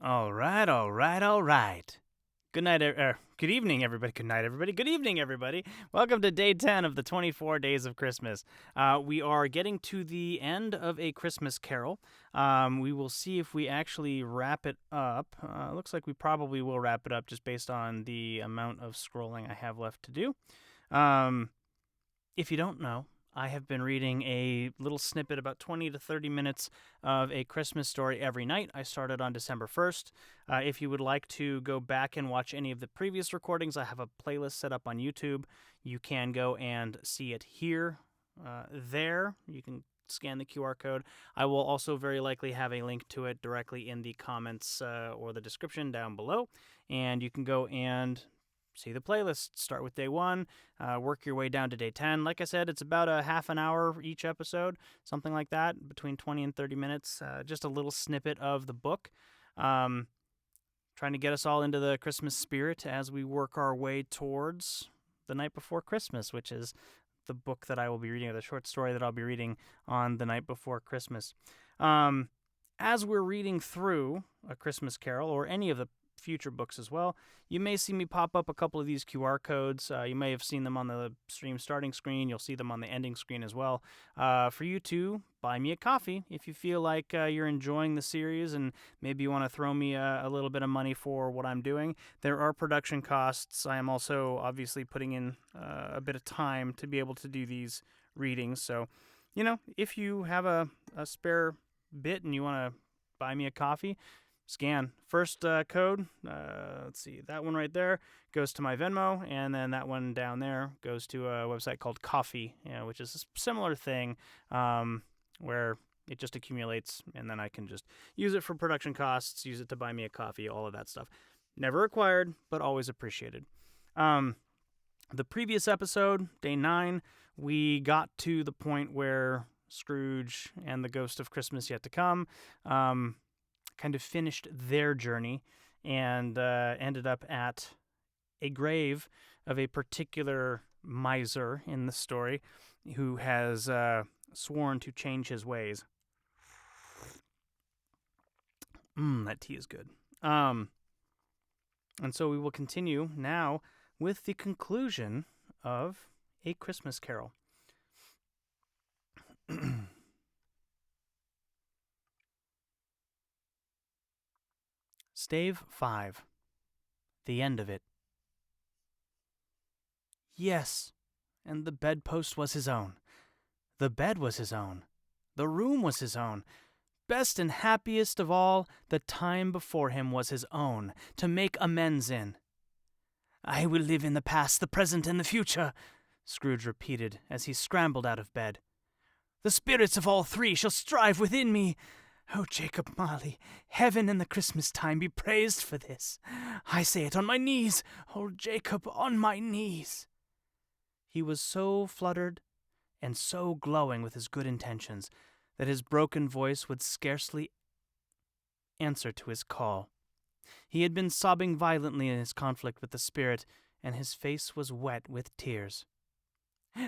All right, all right, all right. Good night, good evening, everybody. Good night, everybody. Good evening, everybody. Welcome to day 10 of the 24 days of Christmas. We are getting to the end of A Christmas Carol. We will see if we actually wrap it up. Looks like we probably will wrap it up just based on the amount of scrolling I have left to do. If you don't know, I have been reading a little snippet, about 20 to 30 minutes of A Christmas Story every night. I started on December 1st. If you would like to go back and watch any of the previous recordings, I have a playlist set up on YouTube. You can go and see it here, there. You can scan the QR code. I will also very likely have a link to it directly in the comments or the description down below. And you can go and see the playlist. Start with day 1, work your way down to day 10. Like I said, it's about a half an hour each episode, something like that, between 20 and 30 minutes. Just a little snippet of the book. Trying to get us all into the Christmas spirit as we work our way towards The Night Before Christmas, which is the book that I will be reading, or the short story that I'll be reading on The Night Before Christmas. As we're reading through A Christmas Carol, or any of the future books as well, you may see me pop up a couple of these QR codes. You may have seen them on the stream starting screen. You'll see them on the ending screen as well. For you to buy me a coffee if you feel like you're enjoying the series and maybe you want to throw me a little bit of money for what I'm doing. There are production costs. I am also obviously putting in a bit of time to be able to do these readings. So, if you have a spare bit and you want to buy me a coffee, scan. First code, let's see, that one right there goes to my Venmo, and then that one down there goes to a website called Coffee, which is a similar thing where it just accumulates, and then I can just use it for production costs, use it to buy me a coffee, all of that stuff. Never required, but always appreciated. The previous episode, day 9, we got to the point where Scrooge and the Ghost of Christmas Yet to Come kind of finished their journey and ended up at a grave of a particular miser in the story who has sworn to change his ways. That tea is good. And so we will continue now with the conclusion of A Christmas Carol. Stave 5. The end of it. Yes, and the bedpost was his own. The bed was his own. The room was his own. Best and happiest of all, the time before him was his own, to make amends in. I will live in the past, the present, and the future, Scrooge repeated as he scrambled out of bed. The spirits of all three shall strive within me. Oh, Jacob Marley, heaven and the Christmas time be praised for this. I say it on my knees, oh, Jacob, on my knees. He was so fluttered and so glowing with his good intentions that his broken voice would scarcely answer to his call. He had been sobbing violently in his conflict with the spirit, and his face was wet with tears.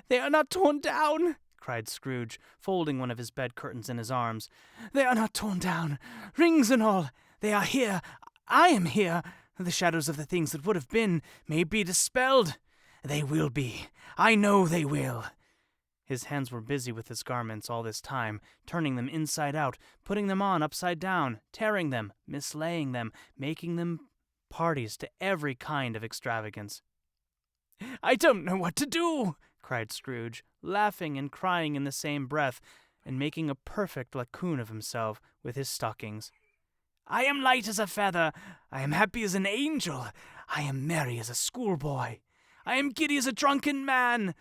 They are not torn down, cried Scrooge, folding one of his bed curtains in his arms. They are not torn down, rings and all. They are here. I am here. The shadows of the things that would have been may be dispelled. They will be. I know they will. His hands were busy with his garments all this time, turning them inside out, putting them on upside down, tearing them, mislaying them, making them parties to every kind of extravagance. I don't know what to do, cried Scrooge, laughing and crying in the same breath, and making a perfect raccoon of himself with his stockings. I am light as a feather. I am happy as an angel. I am merry as a schoolboy. I am giddy as a drunken man.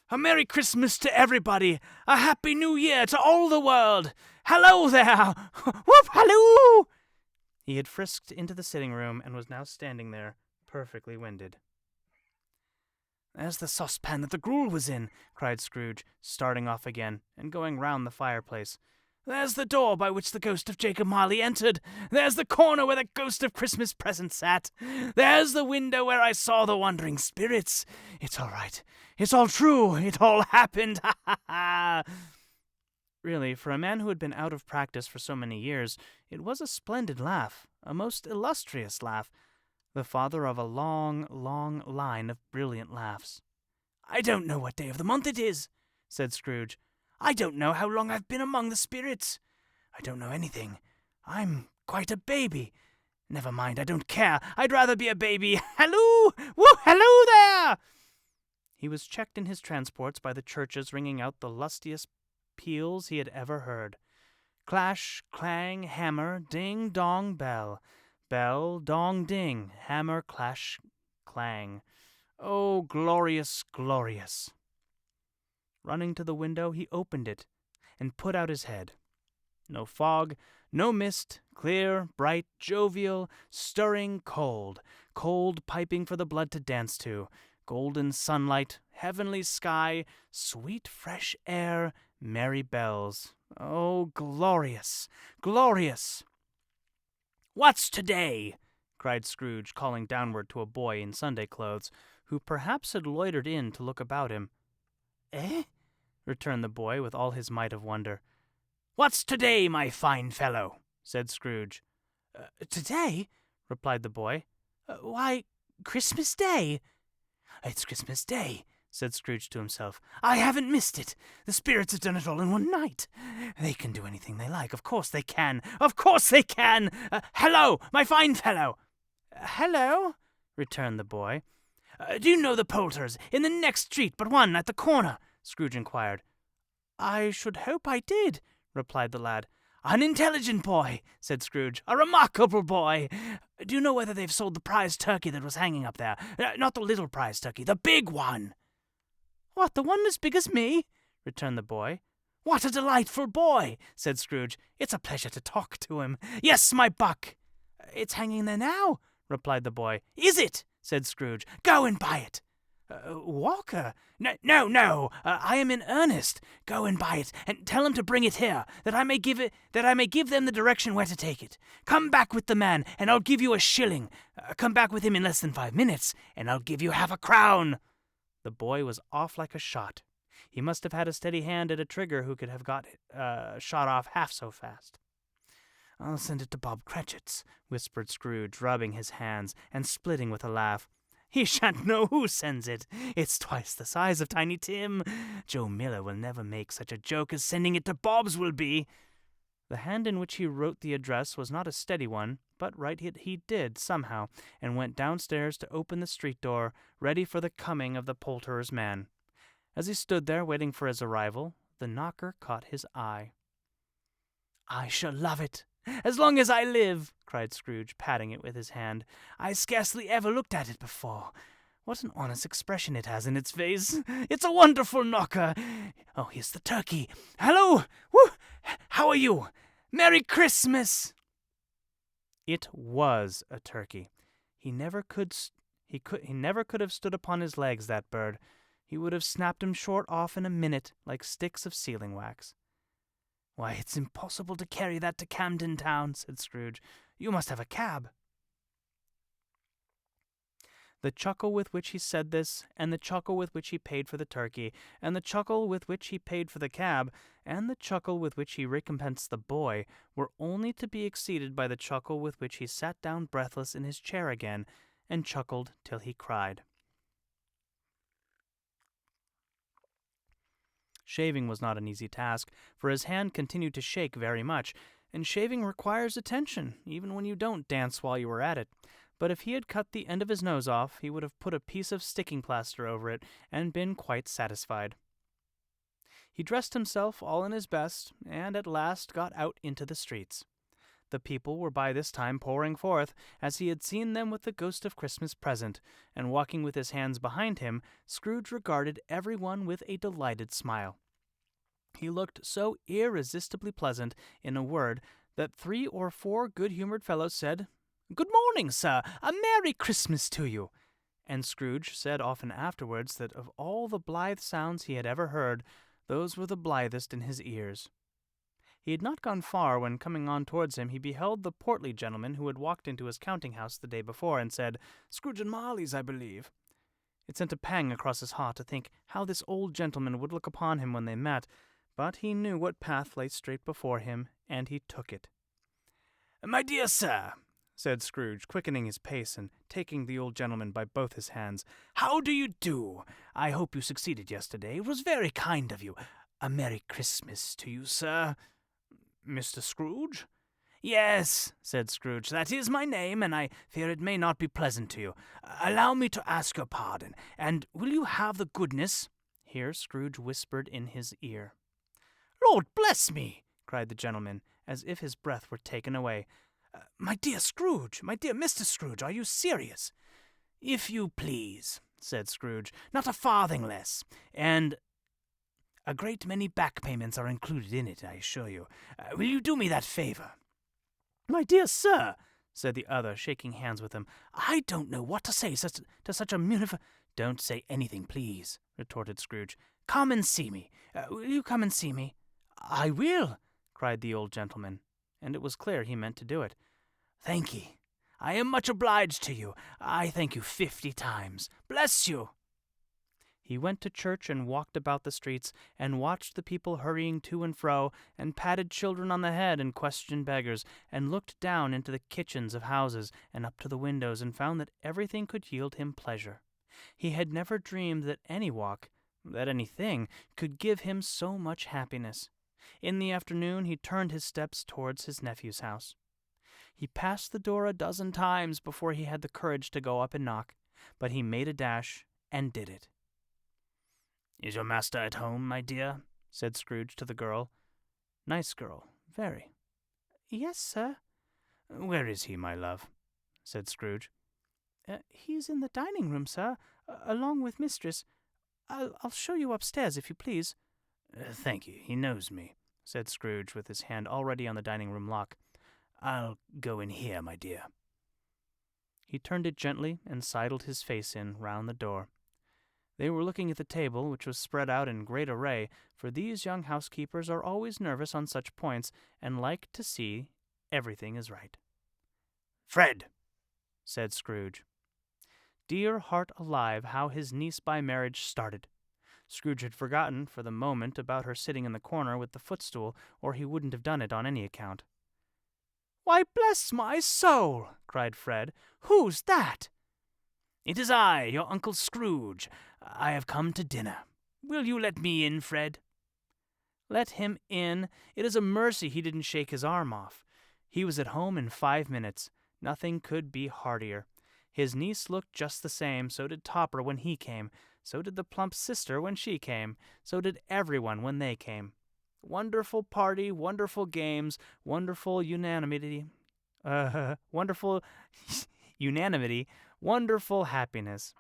A Merry Christmas to everybody. A Happy New Year to all the world. Hello there. Whoop, halloo! He had frisked into the sitting room and was now standing there, perfectly winded. There's the saucepan that the gruel was in, cried Scrooge, starting off again and going round the fireplace. There's the door by which the ghost of Jacob Marley entered. There's the corner where the ghost of Christmas present sat. There's the window where I saw the wandering spirits. It's all right. It's all true. It all happened. Ha ha ha. Really, for a man who had been out of practice for so many years, it was a splendid laugh, a most illustrious laugh, the father of a long, long line of brilliant laughs. "I don't know what day of the month it is," said Scrooge. "I don't know how long I've been among the spirits. I don't know anything. I'm quite a baby. Never mind, I don't care. I'd rather be a baby. Halloo! Woo! Halloo there!" He was checked in his transports by the churches ringing out the lustiest peals he had ever heard. Clash, clang, hammer, ding, dong, bell. Bell, dong, ding, hammer, clash, clang. Oh, glorious, glorious! Running to the window, he opened it and put out his head. No fog, no mist, clear, bright, jovial, stirring, cold, cold piping for the blood to dance to, golden sunlight, heavenly sky, sweet fresh air, merry bells. Oh, glorious, glorious! "What's today?" cried Scrooge, calling downward to a boy in Sunday clothes, who perhaps had loitered in to look about him. "Eh?" returned the boy with all his might of wonder. "What's today, my fine fellow?" said Scrooge. "Today?" replied the boy. "Why, Christmas Day." "It's Christmas Day," said Scrooge to himself. "I haven't missed it. The spirits have done it all in one night. They can do anything they like. Of course they can. Of course they can. Hello, my fine fellow." "Hello," returned the boy. "Do you know the Poulters in the next street but one at the corner?" Scrooge inquired. "I should hope I did," replied the lad. "An intelligent boy," said Scrooge. "A remarkable boy. Do you know whether they've sold the prize turkey that was hanging up there? Not the little prize turkey, the big one." "What, the one as big as me?" returned the boy. "What a delightful boy!" said Scrooge. "It's a pleasure to talk to him. Yes, my buck." "It's hanging there now," replied the boy. "Is it?" said Scrooge. "Go and buy it." "Walker?" No. I am in earnest. Go and buy it, and tell him to bring it here, that I may give them the direction where to take it. Come back with the man, and I'll give you a shilling. Come back with him in less than 5 minutes, and I'll give you half a crown." The boy was off like a shot. He must have had a steady hand at a trigger who could have got shot off half so fast. "I'll send it to Bob Cratchit's," whispered Scrooge, rubbing his hands and splitting with a laugh. "He shan't know who sends it. It's twice the size of Tiny Tim. Joe Miller will never make such a joke as sending it to Bob's will be." The hand in which he wrote the address was not a steady one, but write it he did somehow, and went downstairs to open the street door, ready for the coming of the poulterer's man. As he stood there waiting for his arrival, the knocker caught his eye. "I shall love it, as long as I live," cried Scrooge, patting it with his hand. "I scarcely ever looked at it before. What an honest expression it has in its face. It's a wonderful knocker. Oh, here's the turkey. Hello! Woo! How are you? Merry Christmas!" It was a turkey. He never could have stood upon his legs, that bird. He would have snapped him short off in a minute, like sticks of sealing wax. "Why, it's impossible to carry that to Camden Town," said Scrooge. "You must have a cab." The chuckle with which he said this, and the chuckle with which he paid for the turkey, and the chuckle with which he paid for the cab, and the chuckle with which he recompensed the boy, were only to be exceeded by the chuckle with which he sat down breathless in his chair again, and chuckled till he cried. Shaving was not an easy task, for his hand continued to shake very much, and shaving requires attention, even when you don't dance while you are at it. But if he had cut the end of his nose off, he would have put a piece of sticking plaster over it, and been quite satisfied. He dressed himself all in his best, and at last got out into the streets. The people were by this time pouring forth, as he had seen them with the ghost of Christmas present, and walking with his hands behind him, Scrooge regarded every one with a delighted smile. He looked so irresistibly pleasant, in a word, that 3 or 4 good-humored fellows said, "Good morning, sir, a Merry Christmas to you." And Scrooge said often afterwards that of all the blithe sounds he had ever heard, those were the blithest in his ears. He had not gone far when, coming on towards him, he beheld the portly gentleman who had walked into his counting-house the day before, and said, "Scrooge and Marley's, I believe." It sent a pang across his heart to think how this old gentleman would look upon him when they met, but he knew what path lay straight before him, and he took it. "My dear sir," said Scrooge, quickening his pace and taking the old gentleman by both his hands. "How do you do? I hope you succeeded yesterday. It was very kind of you. A Merry Christmas to you, sir." "Mr. Scrooge?" "Yes," said Scrooge, "that is my name, and I fear it may not be pleasant to you. Allow me to ask your pardon, and will you have the goodness—" Here Scrooge whispered in his ear. "Lord bless me!" cried the gentleman, as if his breath were taken away. "My dear Scrooge, my dear Mr. Scrooge, are you serious?" "If you please," said Scrooge, "not a farthing less, and a great many back payments are included in it, I assure you. Will you do me that favor?" "My dear sir," said the other, shaking hands with him, "I don't know what to say to such a "Don't say anything, please," retorted Scrooge. "Come and see me. Will you come and see me?" "I will," cried the old gentleman, and it was clear he meant to do it. "Thank ye. I am much obliged to you. I thank you 50 times. Bless you." He went to church and walked about the streets, and watched the people hurrying to and fro, and patted children on the head and questioned beggars, and looked down into the kitchens of houses and up to the windows, and found that everything could yield him pleasure. He had never dreamed that any walk, that anything, could give him so much happiness. In the afternoon he turned his steps towards his nephew's house. He passed the door a dozen times before he had the courage to go up and knock, but he made a dash and did it. "Is your master at home, my dear?" said Scrooge to the girl. "Nice girl, very." "Yes, sir." "Where is he, my love?" said Scrooge. "He's in the dining room, sir, along with mistress. I'll show you upstairs, if you please." "Thank you, he knows me," said Scrooge, with his hand already on the dining room lock. "I'll go in here, my dear." He turned it gently and sidled his face in round the door. They were looking at the table, which was spread out in great array, for these young housekeepers are always nervous on such points, and like to see everything is right. "Fred," said Scrooge. Dear heart alive, how his niece by marriage started! Scrooge had forgotten for the moment about her sitting in the corner with the footstool, or he wouldn't have done it on any account. "Why, bless my soul!" cried Fred. "Who's that?" "It is I, your Uncle Scrooge. I have come to dinner. Will you let me in, Fred?" Let him in? It is a mercy he didn't shake his arm off. He was at home in 5 minutes. Nothing could be heartier. His niece looked just the same, so did Topper when he came, so did the plump sister when she came, so did everyone when they came. Wonderful party, wonderful games, wonderful unanimity, wonderful happiness.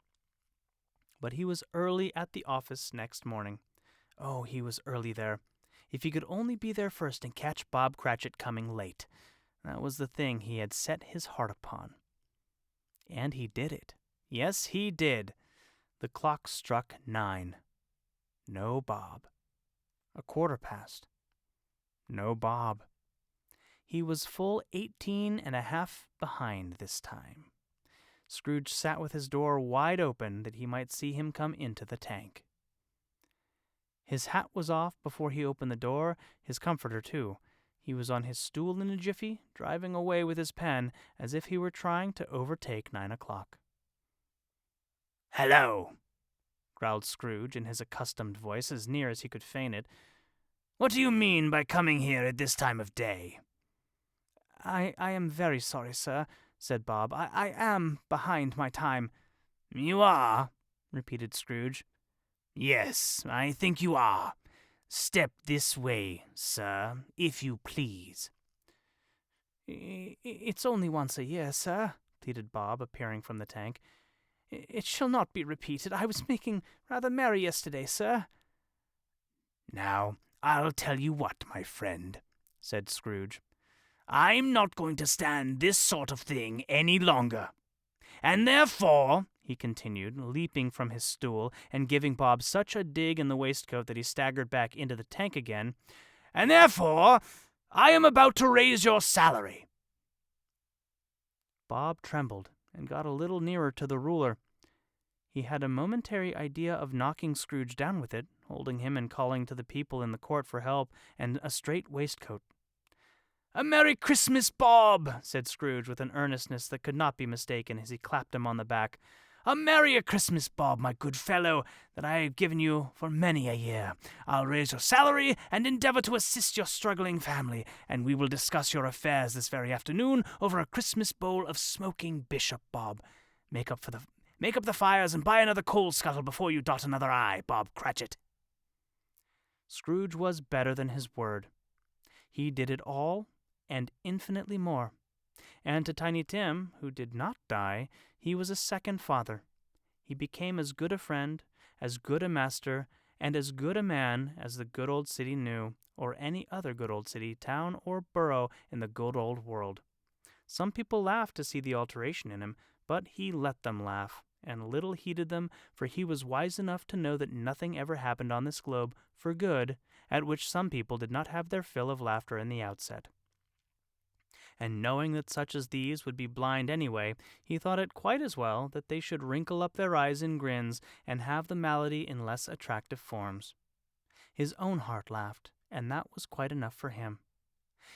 But he was early at the office next morning. Oh, he was early there. If he could only be there first and catch Bob Cratchit coming late. That was the thing he had set his heart upon. And he did it. Yes, he did. The clock struck 9. No Bob. 1/4 past. No Bob. He was full 18 and a half behind this time. Scrooge sat with his door wide open that he might see him come into the tank. His hat was off before he opened the door, his comforter too. He was on his stool in a jiffy, driving away with his pen, as if he were trying to overtake 9 o'clock. "Hello," growled Scrooge in his accustomed voice, as near as he could feign it. "What do you mean by coming here at this time of day?" I am very sorry, sir," said Bob. I am behind my time." "You are?" repeated Scrooge. "Yes, I think you are. Step this way, sir, if you please." It's only once a year, sir," pleaded Bob, appearing from the tank. "It shall not be repeated. I was making rather merry yesterday, sir." "Now, I'll tell you what, my friend," said Scrooge. "I'm not going to stand this sort of thing any longer. And therefore," he continued, leaping from his stool and giving Bob such a dig in the waistcoat that he staggered back into the tank again, "and therefore, I am about to raise your salary." Bob trembled and got a little nearer to the ruler. He had a momentary idea of knocking Scrooge down with it, holding him and calling to the people in the court for help and a straight waistcoat. "A Merry Christmas, Bob," said Scrooge with an earnestness that could not be mistaken as he clapped him on the back. "A merrier Christmas, Bob, my good fellow, than I have given you for many a year. I'll raise your salary and endeavor to assist your struggling family, and we will discuss your affairs this very afternoon over a Christmas bowl of smoking bishop, Bob. Make up the fires and buy another coal scuttle before you dot another I, Bob Cratchit." Scrooge was better than his word. He did it all, and infinitely more. And to Tiny Tim, who did not die, he was a second father. He became as good a friend, as good a master, and as good a man as the good old city knew, or any other good old city, town, or borough in the good old world. Some people laughed to see the alteration in him, but he let them laugh, and little heeded them, for he was wise enough to know that nothing ever happened on this globe for good, at which some people did not have their fill of laughter in the outset. And knowing that such as these would be blind anyway, he thought it quite as well that they should wrinkle up their eyes in grins and have the malady in less attractive forms. His own heart laughed, and that was quite enough for him.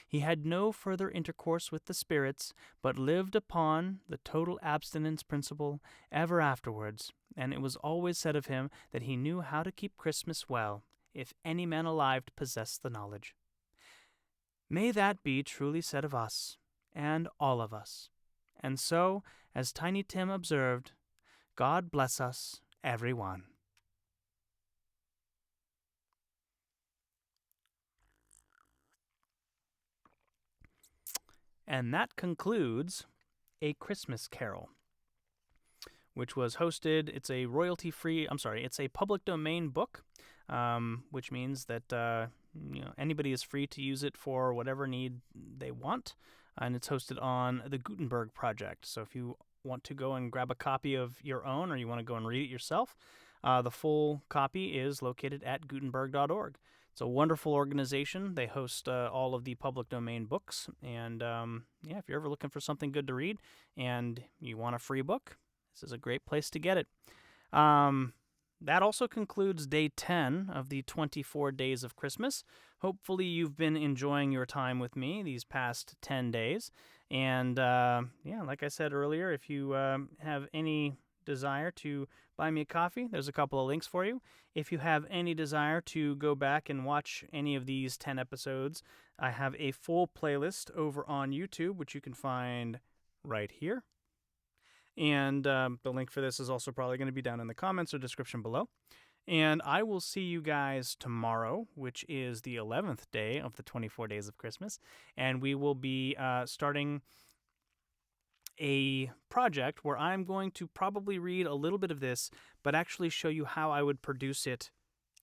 He had no further intercourse with the spirits, but lived upon the total abstinence principle ever afterwards, and it was always said of him that he knew how to keep Christmas well, if any man alive possessed the knowledge. May that be truly said of us, and all of us. And so, as Tiny Tim observed, God bless us, every one. And that concludes A Christmas Carol, which was hosted. It's a public domain book, which means that anybody is free to use it for whatever need they want, and it's hosted on the Gutenberg Project. So if you want to go and grab a copy of your own, or you want to go and read it yourself, the full copy is located at gutenberg.org. It's a wonderful organization. They host all of the public domain books, and if you're ever looking for something good to read and you want a free book, this is a great place to get it. That also concludes day 10 of the 24 days of Christmas. Hopefully you've been enjoying your time with me these past 10 days. And like I said earlier, if you have any desire to buy me a coffee, there's a couple of links for you. If you have any desire to go back and watch any of these 10 episodes, I have a full playlist over on YouTube, which you can find right here. And the link for this is also probably going to be down in the comments or description below. And I will see you guys tomorrow, which is the 11th day of the 24 days of Christmas. And we will be starting a project where I'm going to probably read a little bit of this, but actually show you how I would produce it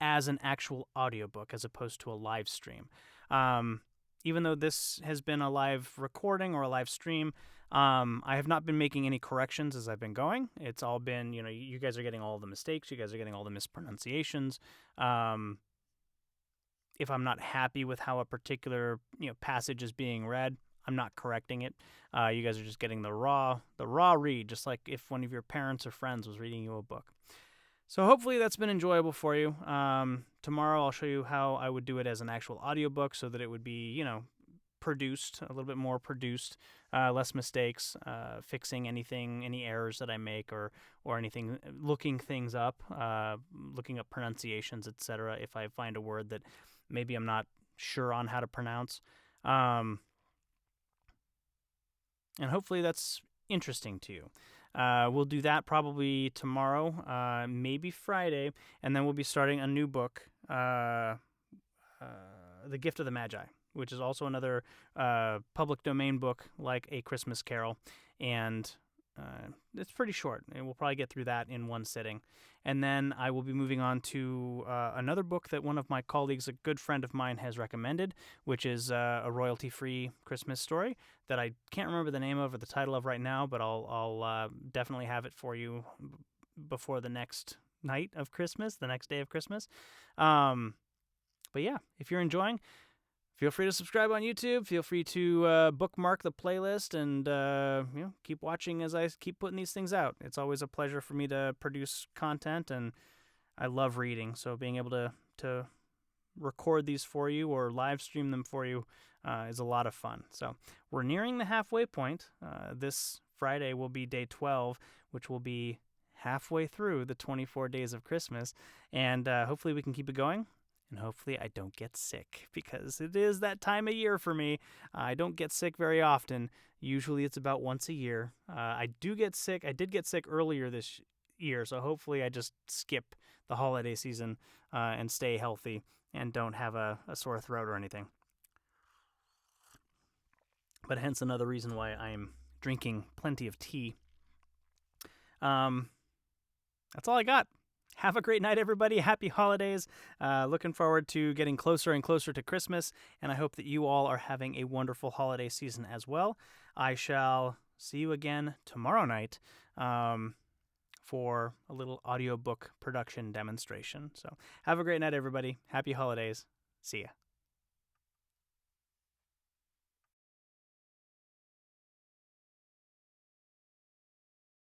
as an actual audiobook as opposed to a live stream. Even though this has been a live recording or a live stream, I have not been making any corrections as I've been going. It's all been, you guys are getting all the mistakes. You guys are getting all the mispronunciations. If I'm not happy with how a particular, passage is being read, I'm not correcting it. You guys are just getting the raw read, just like if one of your parents or friends was reading you a book. So hopefully that's been enjoyable for you. Tomorrow I'll show you how I would do it as an actual audiobook so that it would be, produced, a little bit more produced, less mistakes, fixing any errors that I make or anything, looking things up, looking up pronunciations, etc. if I find a word that maybe I'm not sure on how to pronounce. And hopefully that's interesting to you. We'll do that probably tomorrow, maybe Friday, and then we'll be starting a new book, The Gift of the Magi, which is also another public domain book like A Christmas Carol, and it's pretty short, and we'll probably get through that in one sitting. And then I will be moving on to another book that one of my colleagues, a good friend of mine, has recommended, which is a royalty-free Christmas story that I can't remember the name of or the title of right now, but I'll definitely have it for you before the next night of Christmas, the next day of Christmas. But yeah, if you're enjoying, feel free to subscribe on YouTube. Feel free to bookmark the playlist and keep watching as I keep putting these things out. It's always a pleasure for me to produce content, and I love reading. So being able to record these for you or live stream them for you is a lot of fun. So we're nearing the halfway point. This Friday will be day 12, which will be halfway through the 24 days of Christmas. And hopefully we can keep it going. And hopefully I don't get sick, because it is that time of year for me. I don't get sick very often. Usually it's about once a year. I do get sick. I did get sick earlier this year, so hopefully I just skip the holiday season and stay healthy and don't have a sore throat or anything. But hence another reason why I'm drinking plenty of tea. That's all I got. Have a great night, everybody. Happy holidays. Looking forward to getting closer and closer to Christmas, and I hope that you all are having a wonderful holiday season as well. I shall see you again tomorrow night for a little audiobook production demonstration. So have a great night, everybody. Happy holidays. See ya.